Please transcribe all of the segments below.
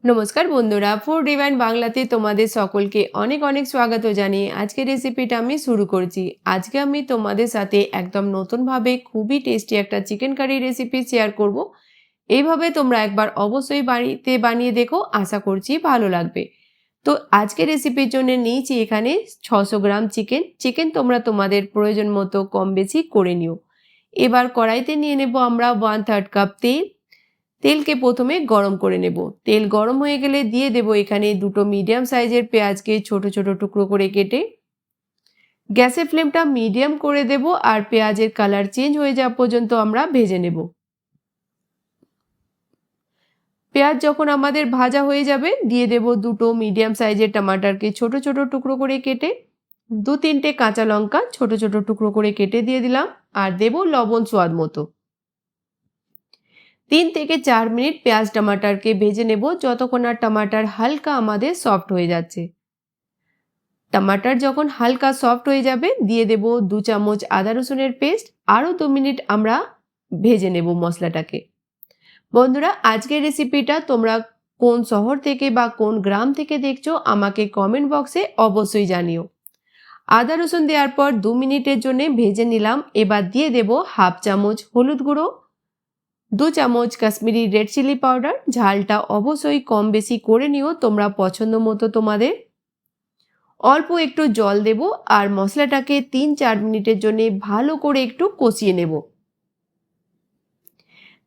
নমস্কার বন্ধুরা, food divine বাংলাতে তোমাদের সকলকে অনেক অনেক স্বাগত জানিয়ে আজকের রেসিপিটা আমি শুরু করছি। আজকে আমি তোমাদের সাথে একদম নতুনভাবে খুবই টেস্টি একটা চিকেন কারি রেসিপি শেয়ার করব। এইভাবে তোমরা একবার অবশ্যই বাড়িতে বানিয়ে দেখো, আশা করছি ভালো লাগবে। তো আজকের রেসিপির জন্য নিয়েছি এখানে 600 গ্রাম চিকেন তোমরা তোমাদের প্রয়োজন মতো কম বেশি করে নিও। এবার কড়াইতে নিয়ে নেব আমরা 1/3 কাপ তেলকে প্রথমে গরম করে নেব। তেল গরম হয়ে গেলে দিয়ে দেব এখানে দুটো মিডিয়াম সাইজের পেঁয়াজকে ছোট ছোট টুকরো করে কেটে। গ্যাসের ফ্লেমটা মিডিয়াম করে দেব আর পেঁয়াজের কালার চেঞ্জ হয়ে যাওয়া পর্যন্ত আমরা ভেজে নেব। পেঁয়াজ যখন আমাদের ভাজা হয়ে যাবে দিয়ে দেব দুটো মিডিয়াম সাইজের টমাটারকে ছোট ছোট টুকরো করে কেটে। 2-3টে কাঁচা লঙ্কা ছোট ছোট টুকরো করে কেটে দিয়ে দিলাম আর দেব লবণ স্বাদ মতো। 3 থেকে 4 মিনিট পেঁয়াজ টমাটারকে ভেজে নেব যতক্ষণ না টমাটার হালকা আমাদের সফট হয়ে যাচ্ছে। টমাটার যখন হালকা সফট হয়ে যাবে দিয়ে দেব 2 চামচ আদা রসুনের পেস্ট। আরও 2 মিনিট আমরা ভেজে নেব মশলাটাকে। বন্ধুরা, আজকের রেসিপিটা তোমরা কোন শহর থেকে বা কোন গ্রাম থেকে দেখছো আমাকে কমেন্ট বক্সে অবশ্যই জানিও। আদা রসুন দেওয়ার পর 2 মিনিটের জন্য ভেজে নিলাম। এবার দিয়ে দেব হাফ চামচ হলুদ গুঁড়ো, 2 চামচ কাশ্মীরি রেড চিলি পাউডার। ঝালটা অবশ্যই কম বেশি করে নিও তোমরা পছন্দ মতো তোমাদের। অল্প একটু জল দেব আর মশলাটাকে 3-4 মিনিটের জন্য ভালো করে একটু কষিয়ে নেব।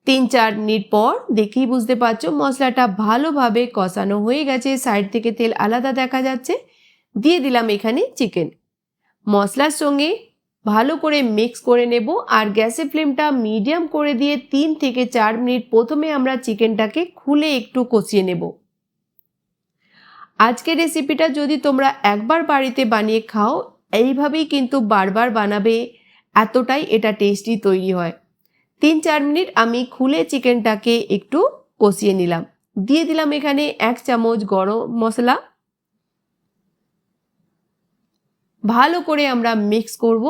3-4 মিনিট পর দেখেই বুঝতে পারছো মশলাটা ভালোভাবে কষানো হয়ে গেছে, সাইড থেকে তেল আলাদা দেখা যাচ্ছে। দিয়ে দিলাম এখানে চিকেন। মশলার সঙ্গে ভালো করে মিক্স করে নেব আর গ্যাসের ফ্লেমটা মিডিয়াম করে দিয়ে 3 থেকে 4 মিনিট প্রথমে আমরা চিকেনটাকে খুলে একটু কষিয়ে নেব। আজকের রেসিপিটা যদি তোমরা একবার বাড়িতে বানিয়ে খাও, এইভাবেই কিন্তু বারবার বানাবে, এতটাই এটা টেস্টি তৈরি হয়। 3-4 মিনিট আমি খুলে চিকেনটাকে একটু কষিয়ে নিলাম। দিয়ে দিলাম এখানে 1 চামচ গরম মশলা। ভালো করে আমরা মিক্স করব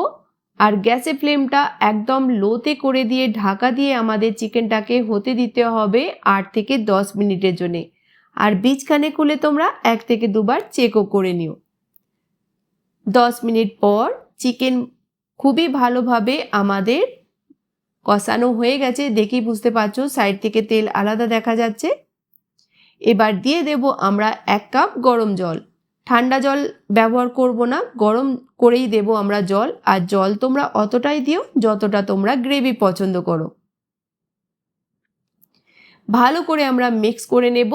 আর গ্যাসের ফ্লেমটা একদম লোতে করে দিয়ে ঢাকা দিয়ে আমাদের চিকেনটাকে হতে দিতে হবে 8 থেকে 10 মিনিটের জন্য। আর বীজখানে খুলে তোমরা 1 থেকে 2 বার চেকও করে নিও। 10 মিনিট পর চিকেন খুবই ভালোভাবে আমাদের কষানো হয়ে গেছে, দেখেই বুঝতে পারছো সাইড থেকে তেল আলাদা দেখা যাচ্ছে। এবার দিয়ে দেব আমরা 1 কাপ গরম জল। ঠান্ডা জল ব্যবহার করব না, গরম করেই দেব আমরা জল। আর জল তোমরা অতটাই দিও যতটা তোমরা গ্রেভি পছন্দ করো। ভালো করে আমরা মিক্স করে নেব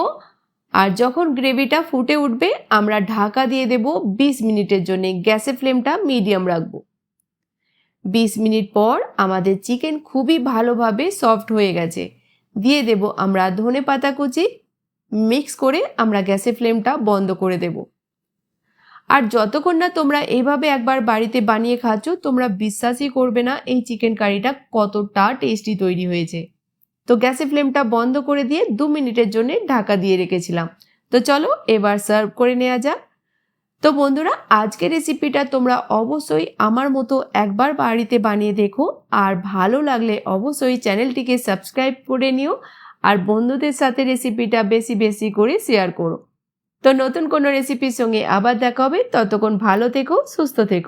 আর যখন গ্রেভিটা ফুটে উঠবে আমরা ঢাকা দিয়ে দেব 20 মিনিটের জন্য। গ্যাসের ফ্লেমটা মিডিয়াম রাখবো। 20 মিনিট পর আমাদের চিকেন খুবই ভালোভাবে সফট হয়ে গেছে। দিয়ে দেব আমরা ধনেপাতা কুচি। মিক্স করে আমরা গ্যাসের ফ্লেমটা বন্ধ করে দেব। আর যতক্ষণ না তোমরা এইভাবে একবার বাড়িতে বানিয়ে খাচ্ছ তোমরা বিশ্বাসই করবে না এই চিকেন কারিটা কতটা টেস্টি তৈরি হয়েছে। তো গ্যাসের ফ্লেমটা বন্ধ করে দিয়ে 2 মিনিটের জন্য ঢাকা দিয়ে রেখেছিলাম। তো চলো এবার সার্ভ করে নেওয়া যাক। তো বন্ধুরা, আজকের রেসিপিটা তোমরা অবশ্যই আমার মতো একবার বাড়িতে বানিয়ে দেখো আর ভালো লাগলে অবশ্যই চ্যানেলটিকে সাবস্ক্রাইব করে নিও আর বন্ধুদের সাথে রেসিপিটা বেশি বেশি করে শেয়ার করো। তো নতুন কোনো রেসিপির সঙ্গে আবার দেখা হবে, ততক্ষণ ভালো থেকো, সুস্থ থেকো।